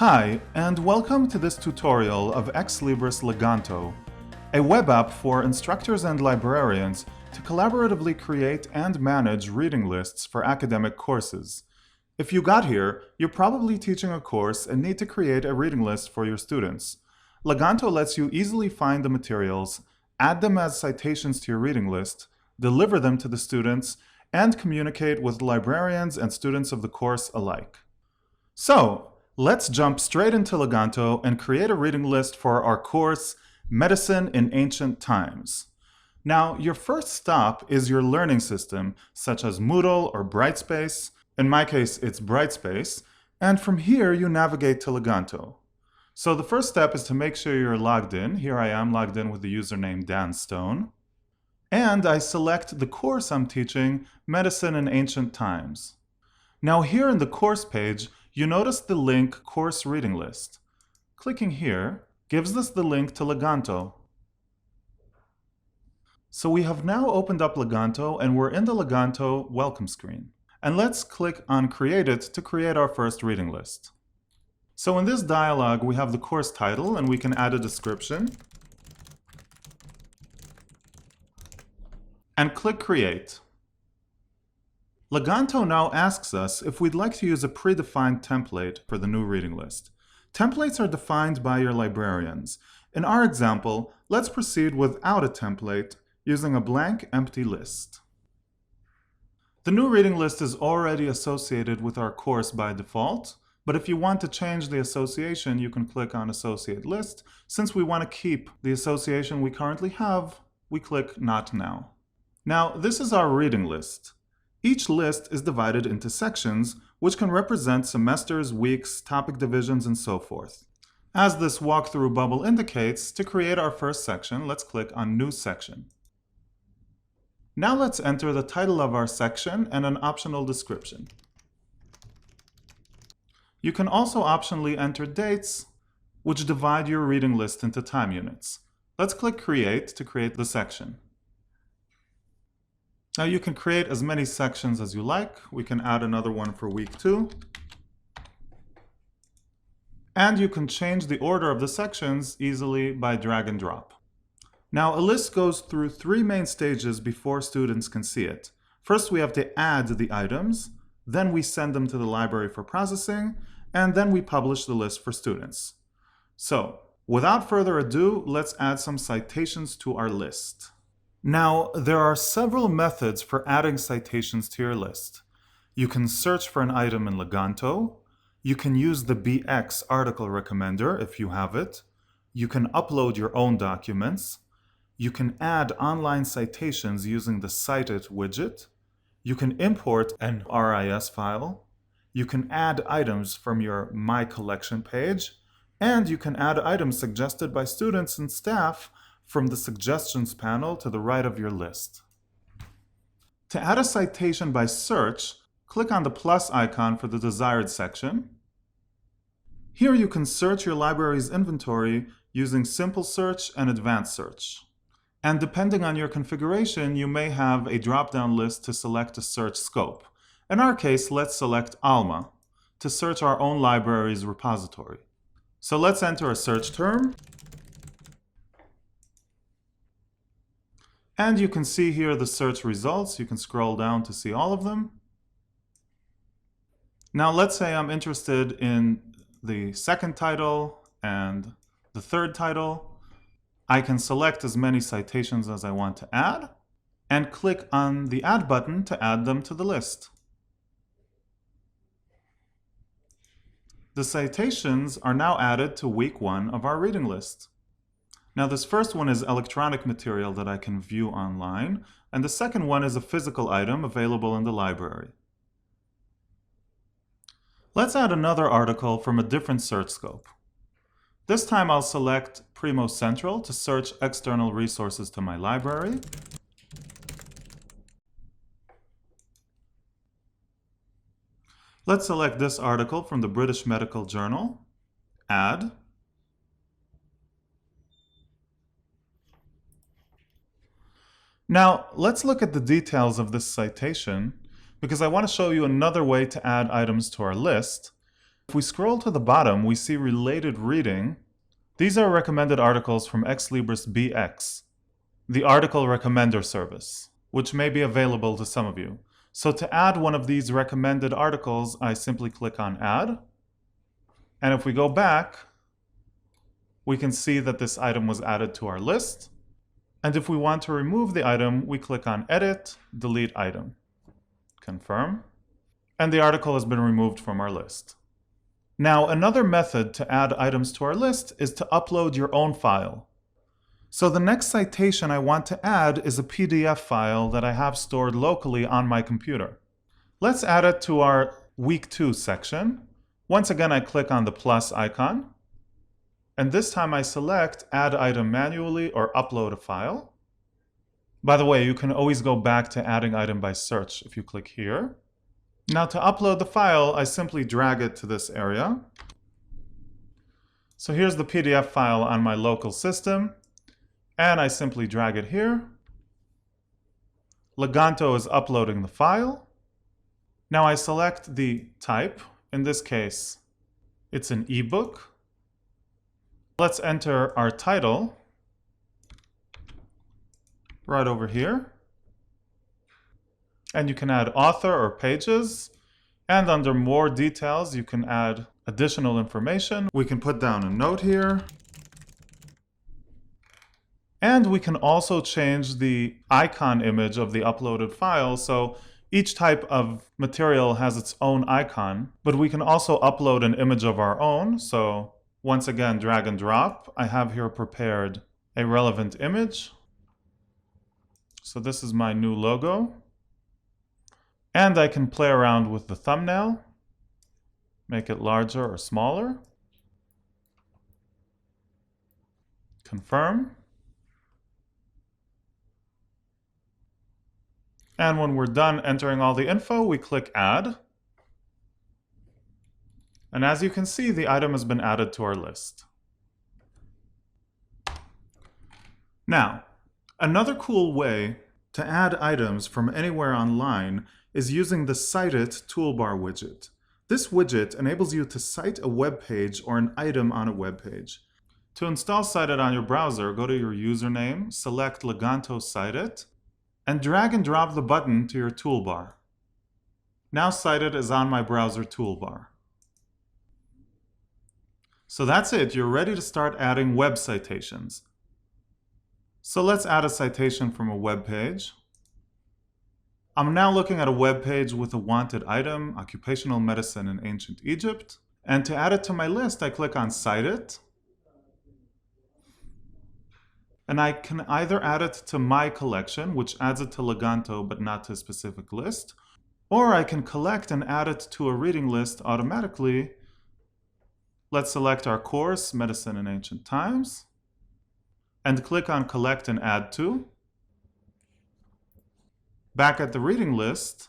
Hi, and welcome to this tutorial of Ex Libris Leganto, a web app for instructors and librarians to collaboratively create and manage reading lists for academic courses. If you got here, you're probably teaching a course and need to create a reading list for your students. Leganto lets you easily find the materials, add them as citations to your reading list, deliver them to the students, and communicate with librarians and students of the course alike. So, let's jump straight into Leganto and create a reading list for our course, Medicine in Ancient Times. Now, your first stop is your learning system, such as Moodle or Brightspace. In my case, it's Brightspace. And from here, you navigate to Leganto. So the first step is to make sure you're logged in. Here I am logged in with the username Dan Stone. And I select the course I'm teaching, Medicine in Ancient Times. Now here in the course page, you notice the link Course Reading List. Clicking here gives us the link to Leganto. So we have now opened up Leganto and we're in the Leganto welcome screen. And let's click on Create It to create our first reading list. So in this dialog, we have the course title and we can add a description. And click Create. Leganto now asks us if we'd like to use a predefined template for the new reading list. Templates are defined by your librarians. In our example, let's proceed without a template using a blank, empty list. The new reading list is already associated with our course by default, but if you want to change the association, you can click on Associate List. Since we want to keep the association we currently have, we click Not Now. Now, this is our reading list. Each list is divided into sections, which can represent semesters, weeks, topic divisions, and so forth. As this walkthrough bubble indicates, to create our first section, let's click on New Section. Now let's enter the title of our section and an optional description. You can also optionally enter dates, which divide your reading list into time units. Let's click Create to create the section. Now you can create as many sections as you like. We can add another one for week 2. And you can change the order of the sections easily by drag and drop. Now a list goes through 3 main stages before students can see it. First we have to add the items, then we send them to the library for processing, and then we publish the list for students. So, without further ado, let's add some citations to our list. Now, there are several methods for adding citations to your list. You can search for an item in Leganto. You can use the BX article recommender if you have it. You can upload your own documents. You can add online citations using the Cite It widget. You can import an RIS file. You can add items from your My Collection page. And you can add items suggested by students and staff from the Suggestions panel to the right of your list. To add a citation by search, click on the plus icon for the desired section. Here you can search your library's inventory using Simple Search and Advanced Search. And depending on your configuration, you may have a drop-down list to select a search scope. In our case, let's select Alma to search our own library's repository. So let's enter a search term. And you can see here the search results. You can scroll down to see all of them. Now let's say I'm interested in the second title and the third title. I can select as many citations as I want to add and click on the Add button to add them to the list. The citations are now added to week 1 of our reading list. Now this first one is electronic material that I can view online, and the second one is a physical item available in the library. Let's add another article from a different search scope. This time I'll select Primo Central to search external resources to my library. Let's select this article from the British Medical Journal, Add. Now, let's look at the details of this citation because I want to show you another way to add items to our list. If we scroll to the bottom, we see related reading. These are recommended articles from Ex Libris BX, the article recommender service, which may be available to some of you. So to add one of these recommended articles, I simply click on Add. And if we go back, we can see that this item was added to our list. And if we want to remove the item, we click on Edit, Delete Item. Confirm. And the article has been removed from our list. Now, another method to add items to our list is to upload your own file. So the next citation I want to add is a PDF file that I have stored locally on my computer. Let's add it to our Week 2 section. Once again, I click on the plus icon. And this time I select Add Item Manually or Upload a File. By the way, you can always go back to adding item by search if you click here. Now to upload the file, I simply drag it to this area. So here's the PDF file on my local system, and I simply drag it here. Leganto is uploading the file. Now I select the type. In this case, it's an ebook. Let's enter our title right over here. And you can add author or pages. And under more details, you can add additional information. We can put down a note here. And we can also change the icon image of the uploaded file. So each type of material has its own icon, but we can also upload an image of our own. So once again, drag and drop. I have here prepared a relevant image. So this is my new logo. And I can play around with the thumbnail, make it larger or smaller. Confirm. And when we're done entering all the info, we click Add. And as you can see, the item has been added to our list. Now, another cool way to add items from anywhere online is using the Cite It toolbar widget. This widget enables you to cite a web page or an item on a web page. To install Cite It on your browser, go to your username, select Leganto Cite It, and drag and drop the button to your toolbar. Now Cite It is on my browser toolbar. So that's it, you're ready to start adding web citations. So let's add a citation from a web page. I'm now looking at a web page with a wanted item, occupational medicine in ancient Egypt. And to add it to my list, I click on Cite It. And I can either add it to my collection, which adds it to Leganto but not to a specific list, or I can collect and add it to a reading list automatically. Let's select our course, Medicine in Ancient Times, and click on Collect and Add To. Back at the reading list,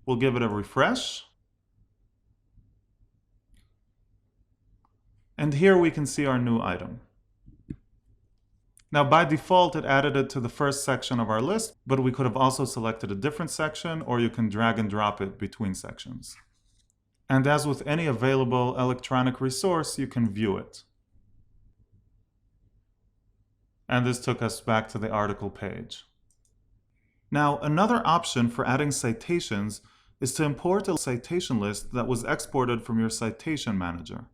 we'll give it a refresh. And here we can see our new item. Now by default, it added it to the first section of our list, but we could have also selected a different section, or you can drag and drop it between sections. And as with any available electronic resource, you can view it. And this took us back to the article page. Now, another option for adding citations is to import a citation list that was exported from your citation manager.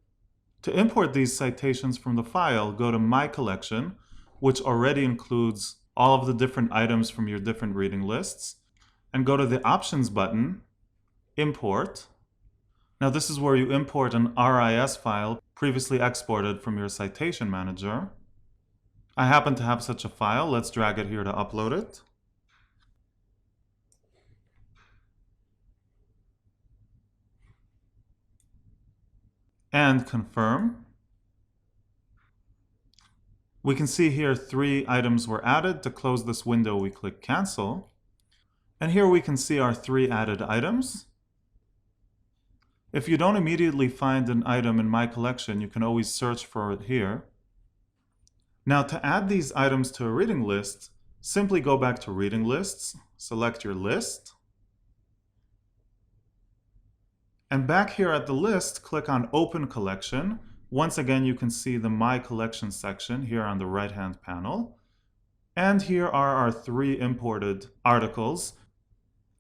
To import these citations from the file, go to My Collection, which already includes all of the different items from your different reading lists, and go to the Options button, Import. Now this is where you import an RIS file previously exported from your citation manager. I happen to have such a file. Let's drag it here to upload it. And confirm. We can see here 3 items were added. To close this window, we click Cancel. And here we can see our 3 added items. If you don't immediately find an item in My Collection, you can always search for it here. Now to add these items to a reading list, simply go back to Reading Lists, select your list, And back here at the list, click on Open Collection. Once again, you can see the My Collection section here on the right-hand panel. And here are our 3 imported articles.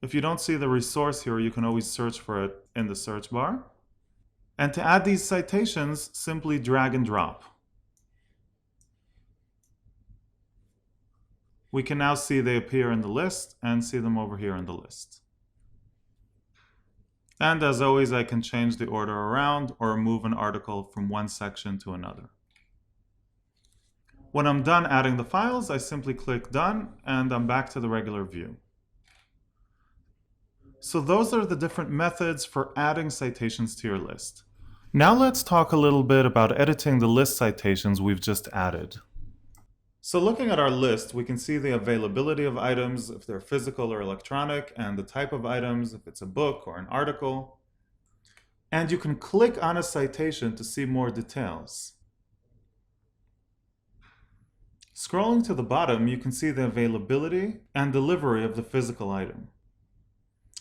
If you don't see the resource here, you can always search for it in the search bar. And to add these citations, simply drag and drop. We can now see they appear in the list and see them over here in the list. And as always, I can change the order around or move an article from one section to another. When I'm done adding the files, I simply click Done, and I'm back to the regular view. So those are the different methods for adding citations to your list. Now let's talk a little bit about editing the list citations we've just added. So looking at our list, we can see the availability of items, if they're physical or electronic, and the type of items, if it's a book or an article. And you can click on a citation to see more details. Scrolling to the bottom, you can see the availability and delivery of the physical item.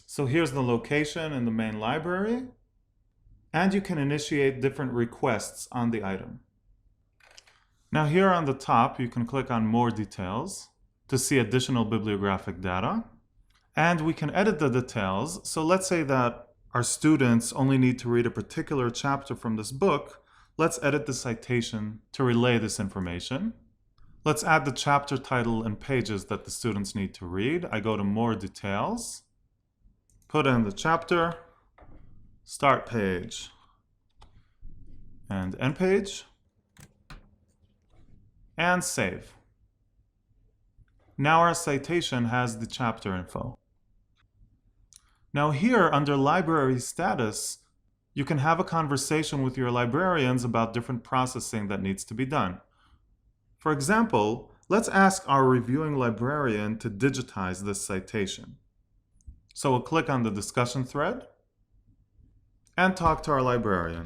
So here's the location in the main library, and you can initiate different requests on the item. Now here on the top, you can click on More Details to see additional bibliographic data. And we can edit the details. So let's say that our students only need to read a particular chapter from this book. Let's edit the citation to relay this information. Let's add the chapter title and pages that the students need to read. I go to More Details, put in the chapter, start page, and end page. And save. Now our citation has the chapter info. Now here under library status, you can have a conversation with your librarians about different processing that needs to be done. For example, let's ask our reviewing librarian to digitize this citation. So we'll click on the discussion thread and talk to our librarian.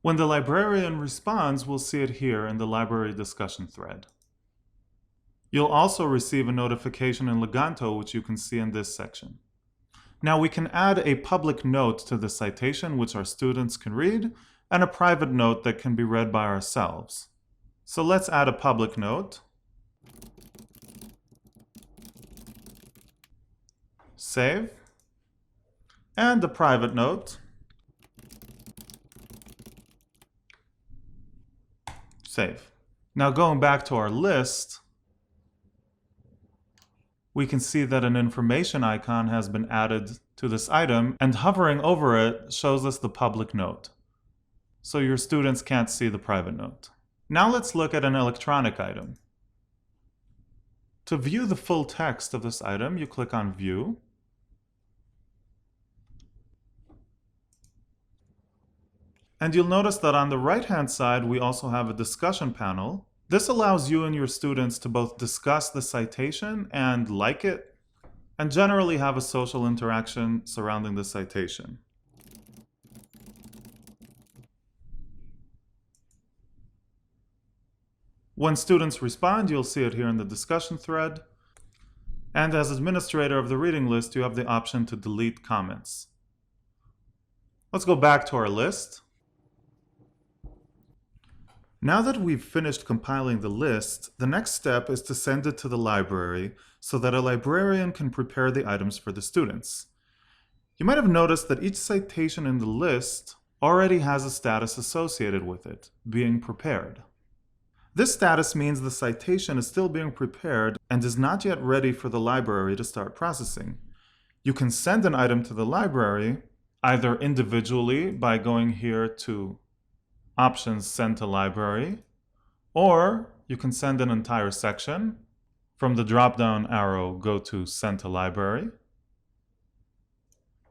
When the librarian responds, we'll see it here in the library discussion thread. You'll also receive a notification in Leganto, which you can see in this section. Now we can add a public note to the citation, which our students can read, and a private note that can be read by ourselves. So let's add a public note. Save. And a private note. Save. Now going back to our list, we can see that an information icon has been added to this item, and hovering over it shows us the public note. So your students can't see the private note. Now let's look at an electronic item. To view the full text of this item, you click on View. And you'll notice that on the right-hand side, we also have a discussion panel. This allows you and your students to both discuss the citation and like it, and generally have a social interaction surrounding the citation. When students respond, you'll see it here in the discussion thread. And as administrator of the reading list, you have the option to delete comments. Let's go back to our list. Now that we've finished compiling the list, the next step is to send it to the library so that a librarian can prepare the items for the students. You might have noticed that each citation in the list already has a status associated with it, being prepared. This status means the citation is still being prepared and is not yet ready for the library to start processing. You can send an item to the library either individually by going here to Options, Send to Library, or you can send an entire section. From the drop-down arrow, go to Send to Library.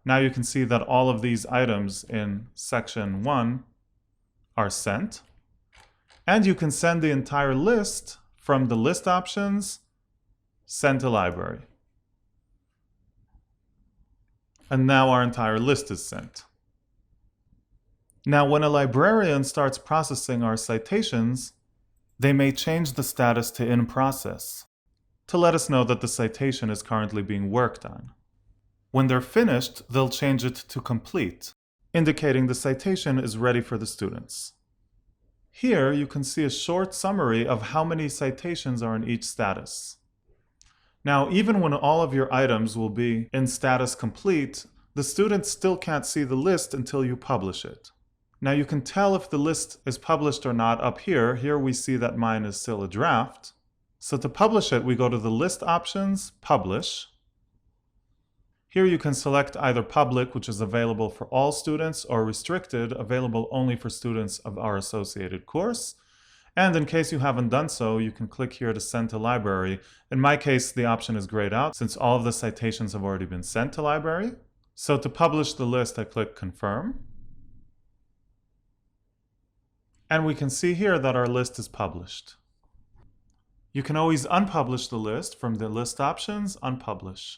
Now you can see that all of these items in section 1 are sent. And you can send the entire list from the list options, Send to Library. And now our entire list is sent. Now, when a librarian starts processing our citations, they may change the status to In Process. to let us know that the citation is currently being worked on. When they're finished, they'll change it to complete, indicating the citation is ready for the students. Here you can see a short summary of how many citations are in each status. Now, even when all of your items will be in status complete, the students still can't see the list until you publish it. Now you can tell if the list is published or not up here. Here we see that mine is still a draft. So to publish it, we go to the list options, publish. Here you can select either public, which is available for all students, or restricted, available only for students of our associated course. And in case you haven't done so, you can click here to send to library. In my case, the option is grayed out since all of the citations have already been sent to library. So to publish the list, I click confirm. And we can see here that our list is published. You can always unpublish the list from the list options, unpublish.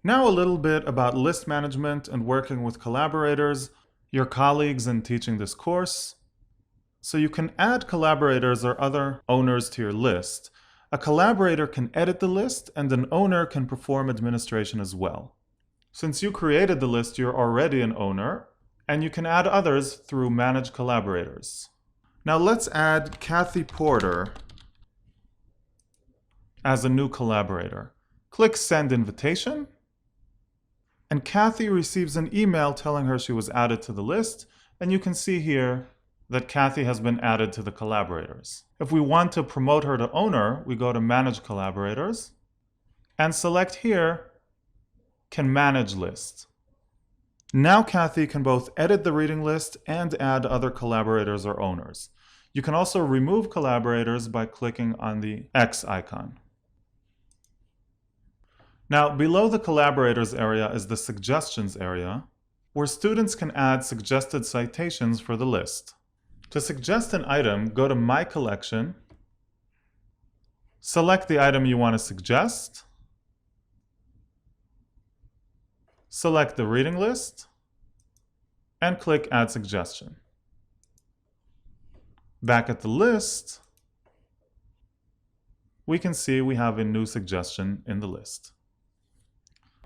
Now a little bit about list management and working with collaborators, your colleagues in teaching this course. So you can add collaborators or other owners to your list. A collaborator can edit the list and an owner can perform administration as well. Since you created the list, you're already an owner, and you can add others through Manage Collaborators. Now let's add Kathy Porter as a new collaborator. Click Send Invitation, and Kathy receives an email telling her she was added to the list, and you can see here that Kathy has been added to the collaborators. If we want to promote her to owner, we go to Manage Collaborators, and select here, Can Manage List. Now Kathy can both edit the reading list and add other collaborators or owners. You can also remove collaborators by clicking on the X icon. Now, below the collaborators area is the suggestions area, where students can add suggested citations for the list. To suggest an item, go to My Collection, select the item you want to suggest, select the reading list, and click Add Suggestion. Back at the list, we can see we have a new suggestion in the list.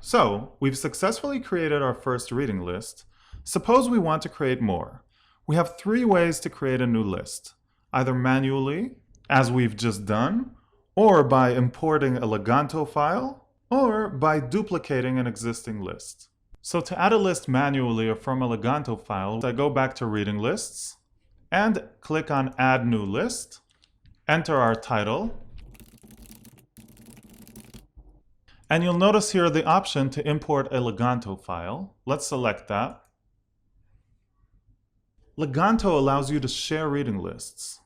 So, we've successfully created our first reading list. Suppose we want to create more. We have 3 ways to create a new list, either manually, as we've just done, or by importing a Leganto file, or by duplicating an existing list. So to add a list manually or from a Leganto file, I go back to Reading Lists, and click on Add New List, enter our title, and you'll notice here the option to import a Leganto file. Let's select that. Leganto allows you to share reading lists.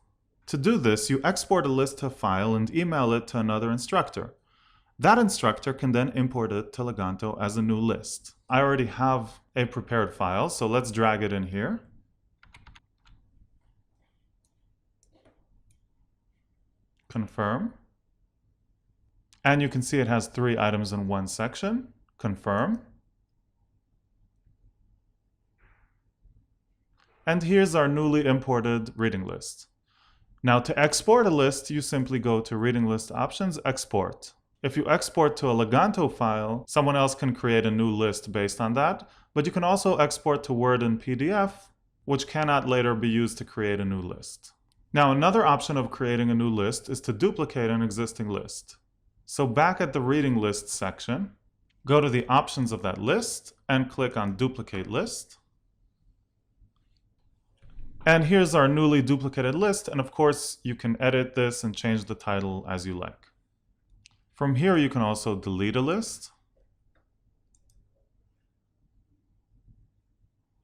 To do this, you export a list to a file and email it to another instructor. That instructor can then import it to Leganto as a new list. I already have a prepared file, so let's drag it in here. Confirm. And you can see it has 3 items in one section. Confirm. And here's our newly imported reading list. Now to export a list, you simply go to Reading List Options, Export. If you export to a Leganto file, someone else can create a new list based on that, but you can also export to Word and PDF, which cannot later be used to create a new list. Now another option of creating a new list is to duplicate an existing list. So back at the Reading List section, go to the options of that list and click on Duplicate List. And here's our newly duplicated list, and of course you can edit this and change the title as you like. From here you can also delete a list.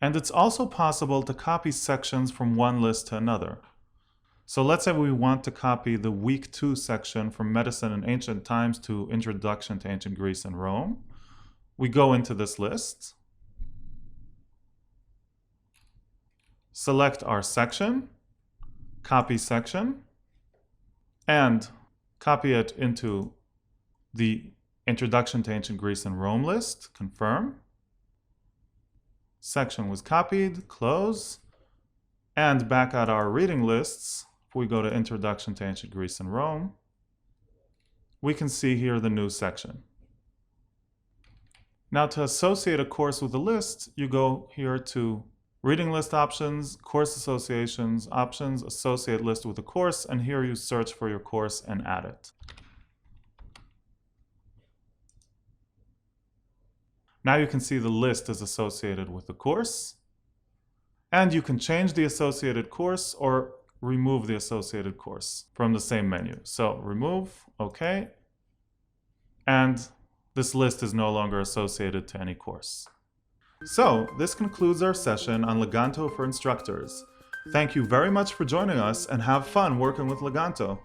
And it's also possible to copy sections from one list to another. So let's say we want to copy the Week 2 section from Medicine in Ancient Times to Introduction to Ancient Greece and Rome. We go into this list, select our section, copy section, and copy it into the Introduction to Ancient Greece and Rome list, confirm. Section was copied, close, and back at our reading lists, if we go to Introduction to Ancient Greece and Rome, we can see here the new section. Now to associate a course with a list, you go here to Reading List Options, Course Associations, Options, Associate List with a Course, and here you search for your course and add it. Now you can see the list is associated with the course, and you can change the associated course or remove the associated course from the same menu. So remove, OK, and this list is no longer associated to any course. So this concludes our session on Leganto for instructors. Thank you very much for joining us and have fun working with Leganto.